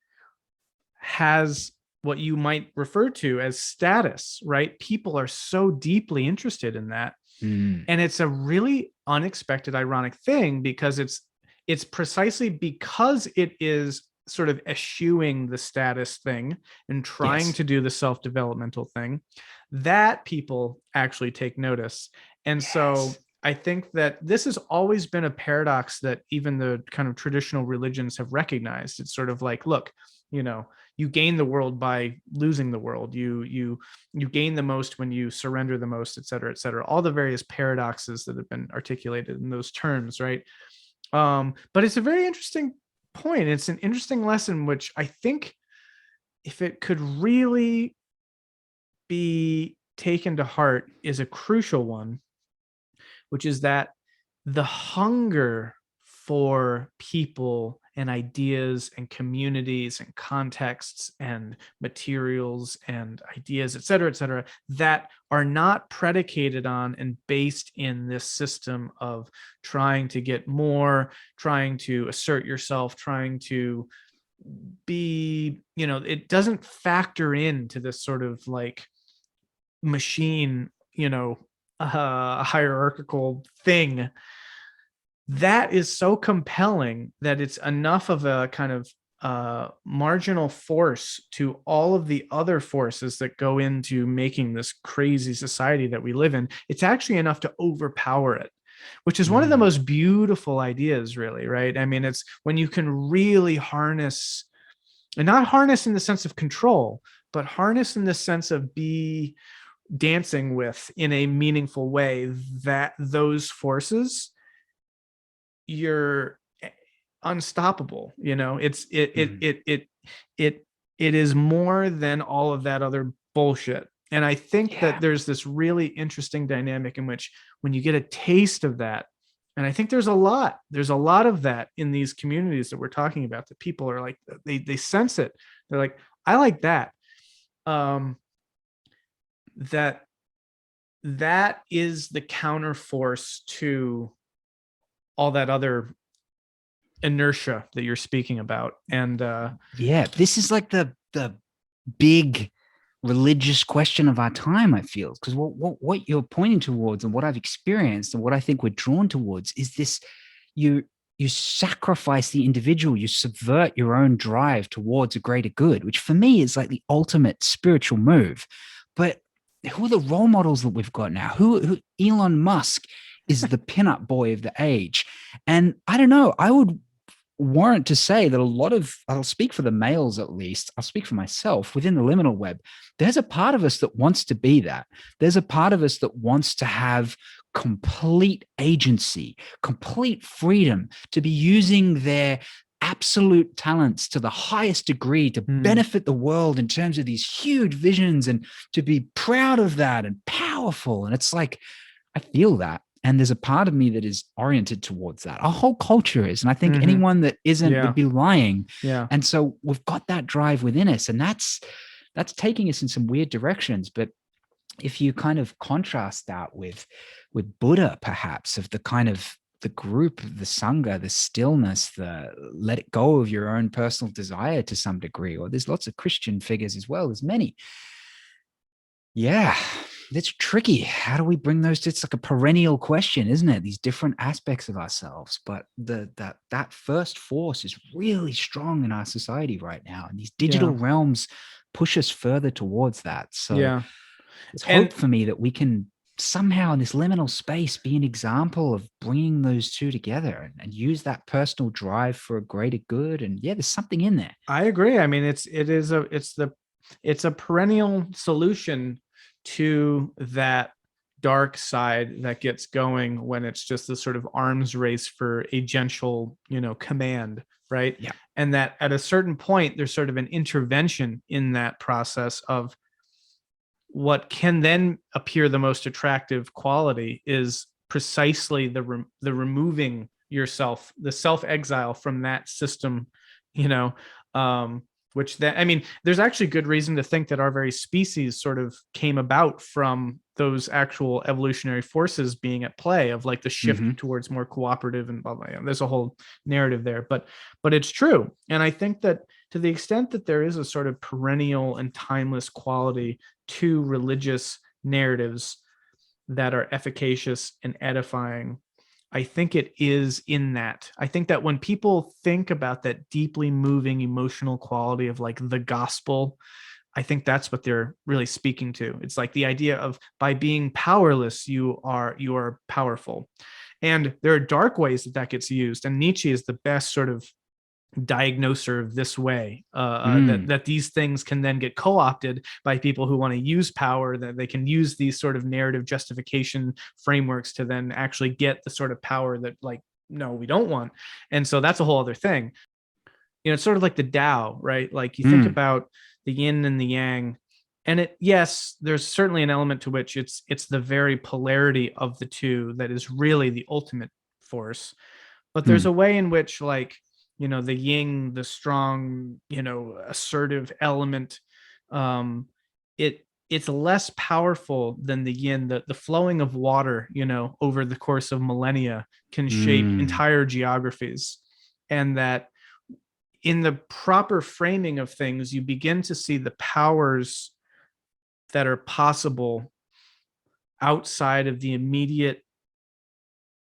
has what you might refer to as status, right? People are so deeply interested in that. And it's a really unexpected, ironic thing, because it's precisely because it is sort of eschewing the status thing and trying to do the self-developmental thing that people actually take notice. And so I think that this has always been a paradox that even the kind of traditional religions have recognized. It's sort of like, look, you gain the world by losing the world. You gain the most when you surrender the most, et cetera, et cetera. All the various paradoxes that have been articulated in those terms, right? But it's a very interesting point. It's an interesting lesson, which I think if it could really be taken to heart is a crucial one, which is that the hunger for people and ideas and communities and contexts and materials and ideas, et cetera, that are not predicated on and based in this system of trying to get more, trying to assert yourself, trying to be, it doesn't factor into this sort of like machine, hierarchical thing. That is so compelling that it's enough of a kind of marginal force to all of the other forces that go into making this crazy society that we live in. It's actually enough to overpower it, which is one of the most beautiful ideas, really, right? I mean, it's when you can really harness, and not harness in the sense of control, but harness in the sense of be dancing with in a meaningful way, that those forces, you're unstoppable. It is more than all of that other bullshit. And I think that there's this really interesting dynamic in which when you get a taste of that, and I think there's a lot of that in these communities that we're talking about, that people are like, they sense it. They're like, I like that. That is the counterforce to all that other inertia that you're speaking about. And this is like the big religious question of our time, I feel, because what you're pointing towards and what I've experienced and what I think we're drawn towards is this: you sacrifice the individual, you subvert your own drive towards a greater good, which for me is like the ultimate spiritual move. But who are the role models that we've got now? Who Elon Musk is the pinup boy of the age. And I don't know, I would warrant to say that I'll speak for the males at least, I'll speak for myself, within the liminal web, there's a part of us that wants to be that. There's a part of us that wants to have complete agency, complete freedom to be using their absolute talents to the highest degree to benefit the world in terms of these huge visions, and to be proud of that and powerful. And it's like, I feel that. And there's a part of me that is oriented towards that. Our whole culture is. And I think anyone that isn't would be lying. Yeah. And so we've got that drive within us, and that's taking us in some weird directions. But if you kind of contrast that with Buddha, perhaps, of the kind of the group, the Sangha, the stillness, the let it go of your own personal desire to some degree, or there's lots of Christian figures as well, there's many. Yeah, it's tricky. How do we bring those to, it's like a perennial question, isn't it? These different aspects of ourselves. But that first force is really strong in our society right now. And these digital realms push us further towards that. So it's hope for me that we can somehow in this liminal space be an example of bringing those two together and use that personal drive for a greater good. And there's something in there. I agree. I mean, it's it's a perennial solution to that dark side that gets going when it's just this sort of arms race for agential, command, right? Yeah. And that at a certain point, there's sort of an intervention in that process of what can then appear the most attractive quality is precisely the removing yourself, the self-exile from that system, which then, I mean, there's actually good reason to think that our very species sort of came about from those actual evolutionary forces being at play of like the shift towards more cooperative and blah, blah, blah. There's a whole narrative there, but it's true. And I think that to the extent that there is a sort of perennial and timeless quality to religious narratives that are efficacious and edifying, I think it is in that. I think that when people think about that deeply moving emotional quality of like the gospel, I think that's what they're really speaking to. It's like the idea of by being powerless, you are powerful. And there are dark ways that gets used. And Nietzsche is the best sort of diagnoser of this way, that these things can then get co-opted by people who want to use power, that they can use these sort of narrative justification frameworks to then actually get the sort of power that like, no, we don't want. And so that's a whole other thing. It's sort of like the Tao, right? Like you think about the yin and the yang, and yes, there's certainly an element to which it's the very polarity of the two that is really the ultimate force. But there's a way in which like, the yin, the strong, assertive element, it's less powerful than the yin. The flowing of water, over the course of millennia can shape entire geographies. And that in the proper framing of things, you begin to see the powers that are possible outside of the immediate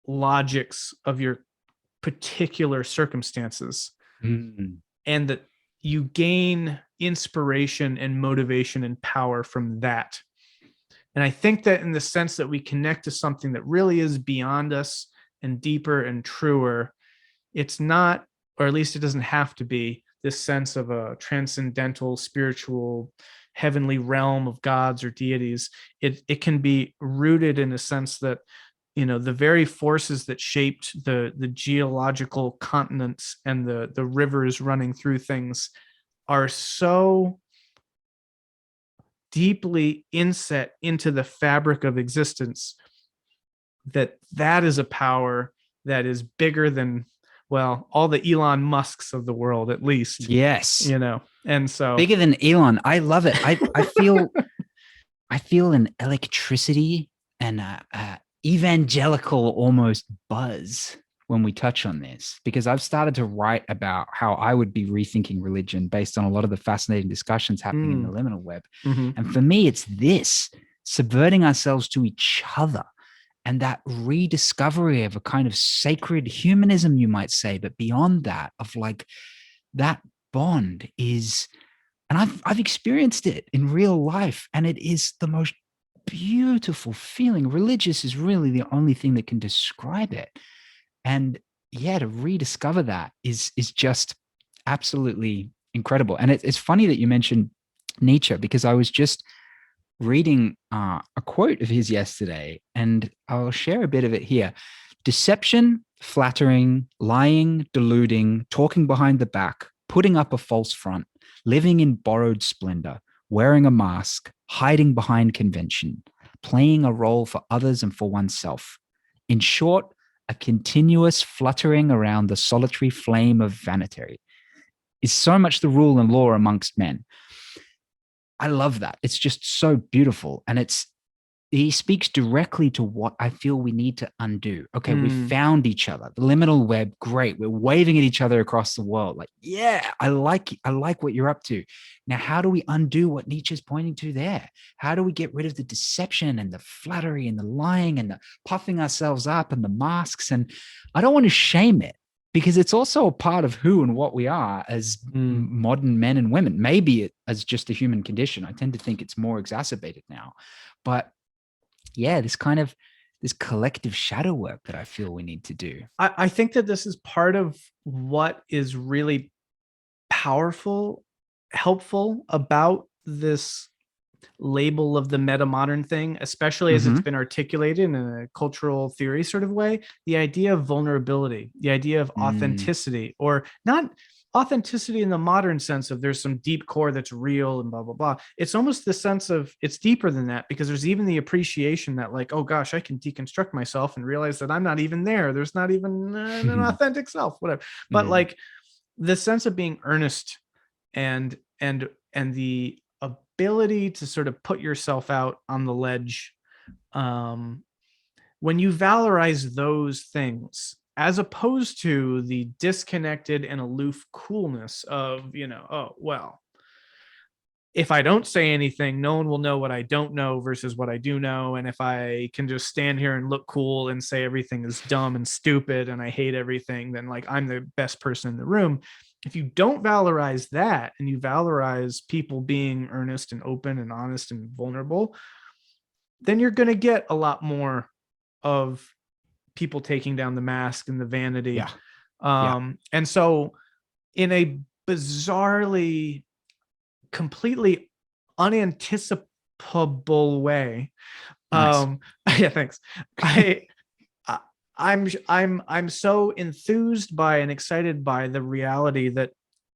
logics of your particular circumstances, and that you gain inspiration and motivation and power from that. And I think that in the sense that we connect to something that really is beyond us and deeper and truer, it's not, or at least it doesn't have to be, this sense of a transcendental, spiritual, heavenly realm of gods or deities. It can be rooted in a sense that the very forces that shaped the geological continents and the rivers running through things are so deeply inset into the fabric of existence that is a power that is bigger than, well, all the Elon Musks of the world, at least. Yes. And so bigger than Elon. I love it. I feel an electricity and evangelical almost buzz when we touch on this, because I've started to write about how I would be rethinking religion based on a lot of the fascinating discussions happening in the liminal web. And for me, it's this subverting ourselves to each other and that rediscovery of a kind of sacred humanism, you might say, but beyond that, of like that bond is, and I've experienced it in real life, and it is the most beautiful feeling. Religious is really the only thing that can describe it. And yeah, to rediscover that is just absolutely incredible. And it's funny that you mentioned Nietzsche, because I was just reading a quote of his yesterday, and I'll share a bit of it here. Deception, flattering, lying, deluding, talking behind the back, putting up a false front, living in borrowed splendor, wearing a mask, hiding behind convention, playing a role for others and for oneself. In short, a continuous fluttering around the solitary flame of vanity is so much the rule and law amongst men. I love that. It's just so beautiful. And he speaks directly to what I feel we need to undo. Okay, we found each other. The liminal web, great. We're waving at each other across the world. Like, yeah, I like what you're up to. Now, how do we undo what Nietzsche's pointing to there? How do we get rid of the deception and the flattery and the lying and the puffing ourselves up and the masks? And I don't want to shame it, because it's also a part of who and what we are as modern men and women. Maybe as just a human condition. I tend to think it's more exacerbated now. But yeah, this collective shadow work that I feel we need to do. I think that this is part of what is really powerful, helpful about this label of the metamodern thing, especially as it's been articulated in a cultural theory sort of way, the idea of vulnerability, the idea of authenticity, or not authenticity in the modern sense of there's some deep core that's real and blah, blah, blah. It's almost the sense of it's deeper than that, because there's even the appreciation that like, oh gosh, I can deconstruct myself and realize that I'm not even there. There's not even an authentic self, whatever. But like the sense of being earnest and the ability to sort of put yourself out on the ledge, when you valorize those things as opposed to the disconnected and aloof coolness of, oh well, if I don't say anything, no one will know what I don't know versus what I do know. And if I can just stand here and look cool and say everything is dumb and stupid and I hate everything, then like I'm the best person in the room. If you don't valorize that and you valorize people being earnest and open and honest and vulnerable, then you're going to get a lot more of people taking down the mask and the vanity. And so in a bizarrely, completely unanticipable way, yeah, thanks. I'm so enthused by and excited by the reality that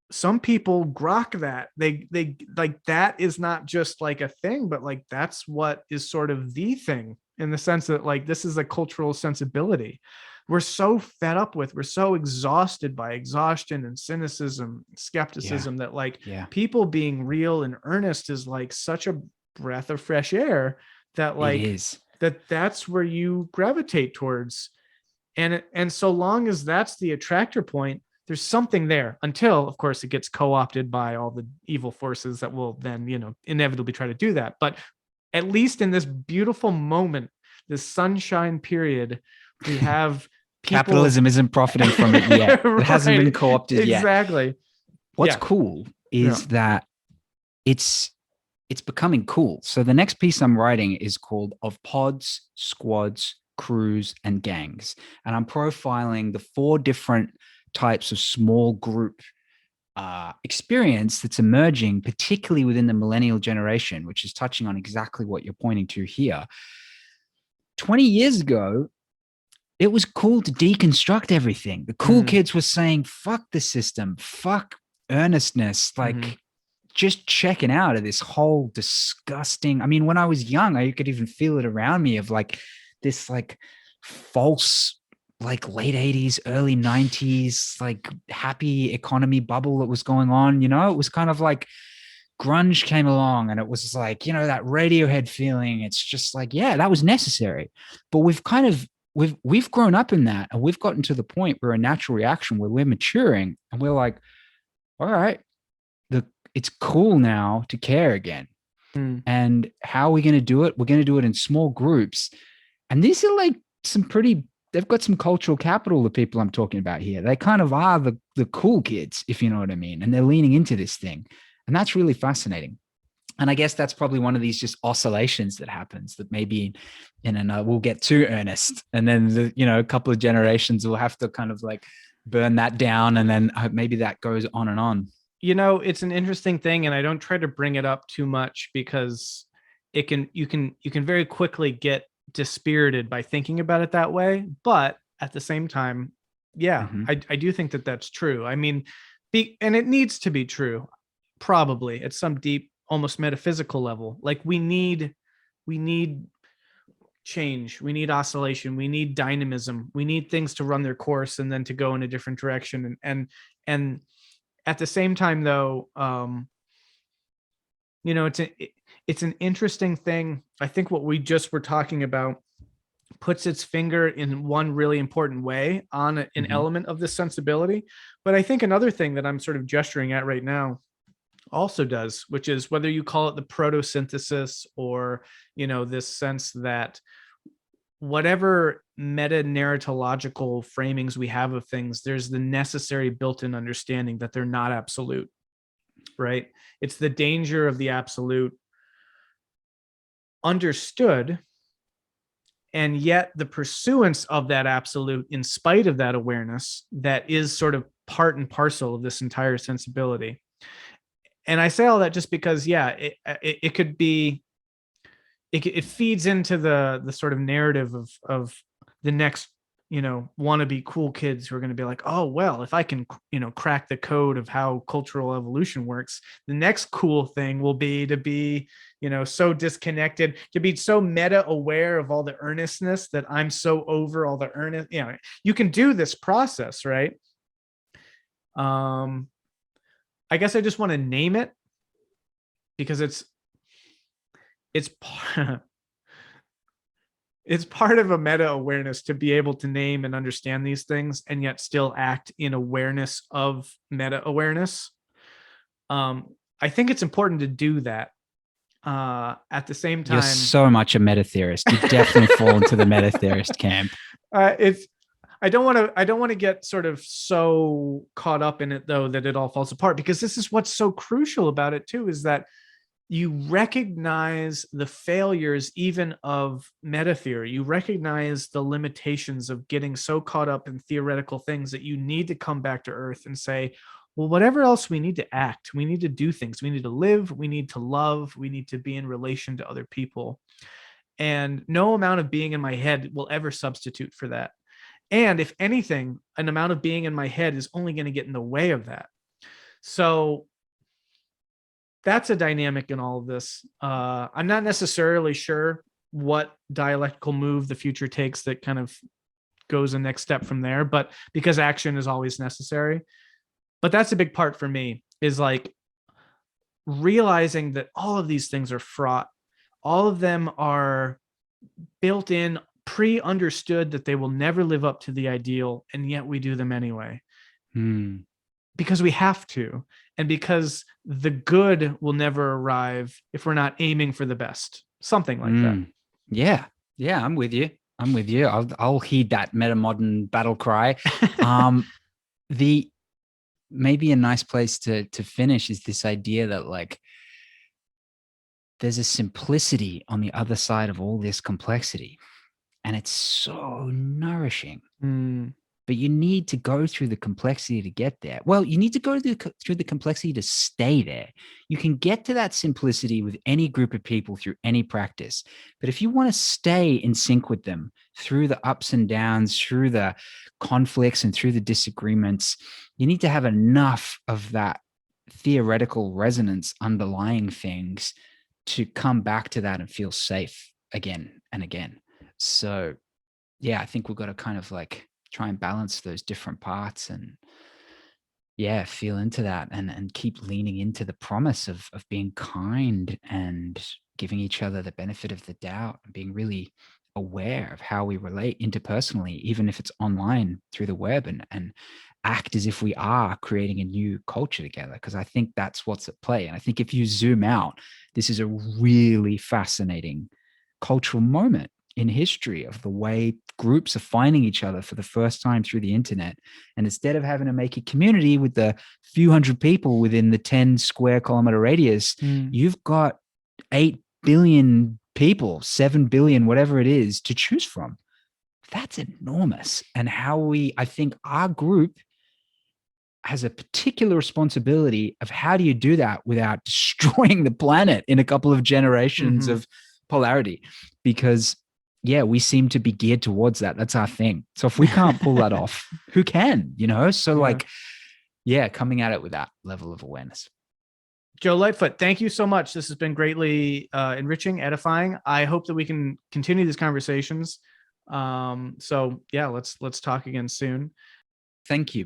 some people grok that they like that is not just like a thing, but like that's what is sort of the thing, in the sense that like this is a cultural sensibility we're so fed up with. We're so exhausted by exhaustion and cynicism, skepticism, that like people being real and earnest is like such a breath of fresh air that like that's where you gravitate towards. And so long as that's the attractor point, there's something there, until of course it gets co-opted by all the evil forces that will then, inevitably try to do that. But at least in this beautiful moment, this sunshine period, we have people... Capitalism isn't profiting from it yet. Right. It hasn't been co-opted yet. Exactly. What's cool is that it's becoming cool. So the next piece I'm writing is called Of Pods, Squads, Crews, and Gangs. And I'm profiling the 4 different types of small group experience that's emerging, particularly within the millennial generation, which is touching on exactly what you're pointing to here. 20 years ago, it was cool to deconstruct everything. The cool kids were saying, fuck the system, fuck earnestness, like just checking out of this whole disgusting. I mean, when I was young, I could even feel it around me of like this like false, like late 80s, early 90s, like happy economy bubble that was going on. It was kind of like grunge came along and it was like, that Radiohead feeling. It's just like, yeah, that was necessary. But we've grown up in that, and we've gotten to the point where a natural reaction where we're maturing and we're like, all right, it's cool now to care again. And how are we going to do it? We're going to do it in small groups. And these are like they've got some cultural capital, the people I'm talking about here. They kind of are the cool kids, if you know what I mean. And they're leaning into this thing. And that's really fascinating. And I guess that's probably one of these just oscillations that happens, that maybe we'll get too earnest. And then, a couple of generations will have to kind of like burn that down. And then maybe that goes on and on. It's an interesting thing. And I don't try to bring it up too much, because you can very quickly get dispirited by thinking about it that way. But at the same time, I do think that that's true. I mean, and it needs to be true, probably at some deep, almost metaphysical level. Like we need change, we need oscillation, we need dynamism, we need things to run their course and then to go in a different direction. And at the same time, though, it's an interesting thing. I think what we just were talking about puts its finger in one really important way on an element of this sensibility. But I think another thing that I'm sort of gesturing at right now also does, which is whether you call it the proto-synthesis or, this sense that whatever meta-narratological framings we have of things, there's the necessary built-in understanding that they're not absolute, right? It's the danger of the absolute understood, and yet the pursuance of that absolute in spite of that awareness that is sort of part and parcel of this entire sensibility. And I say all that just because, yeah, it could be, it feeds into the sort of narrative of the next, wannabe cool kids who are going to be like, oh, well, if I can, crack the code of how cultural evolution works, the next cool thing will be to be, so disconnected, to be so meta aware of all the earnestness that I'm so over all the earnest, you can do this process, right? I guess I just want to name it because it's it's part of a meta awareness to be able to name and understand these things and yet still act in awareness of meta awareness. I think it's important to do that. At the same time, you're so much a meta theorist. You definitely fall into the meta theorist camp. I don't want to get sort of so caught up in it though that it all falls apart, because this is what's so crucial about it too, is that you recognize the failures even of meta theory. You recognize the limitations of getting so caught up in theoretical things that you need to come back to earth and say, well, whatever else we need to act, we need to do things, we need to live, we need to love, we need to be in relation to other people. And no amount of being in my head will ever substitute for that. And if anything, an amount of being in my head is only going to get in the way of that. So that's a dynamic in all of this. I'm not necessarily sure what dialectical move the future takes that kind of goes a next step from there, but because action is always necessary. But that's a big part for me, is like realizing that all of these things are fraught. All of them are built in, pre-understood that they will never live up to the ideal, and yet we do them anyway. Because we have to, and because the good will never arrive if we're not aiming for the best. Something like that. Yeah, I'm with you. I'll heed that metamodern battle cry. The maybe a nice place to finish is this idea that like there's a simplicity on the other side of all this complexity, and it's so nourishing. But you need to go through the complexity to get there. Well, you need to go through the complexity to stay there. You can get to that simplicity with any group of people through any practice. But if you want to stay in sync with them through the ups and downs, through the conflicts and through the disagreements, you need to have enough of that theoretical resonance underlying things to come back to that and feel safe again and again. So yeah, I think we've got to kind of like try and balance those different parts and feel into that and keep leaning into the promise of being kind and giving each other the benefit of the doubt and being really aware of how we relate interpersonally, even if it's online through the web, and act as if we are creating a new culture together. Because I think that's what's at play. And I think if you zoom out, this is a really fascinating cultural moment in history of the way groups are finding each other for the first time through the internet. And instead of having to make a community with the few hundred people within the 10 square kilometer radius, you've got 8 billion people, 7 billion, whatever it is, to choose from. That's enormous. And I think our group has a particular responsibility of how do you do that without destroying the planet in a couple of generations of polarity? Because we seem to be geared towards that. That's our thing. So if we can't pull that off, who can, So coming at it with that level of awareness. Joe Lightfoot, thank you so much. This has been greatly enriching, edifying. I hope that we can continue these conversations. Let's talk again soon. Thank you.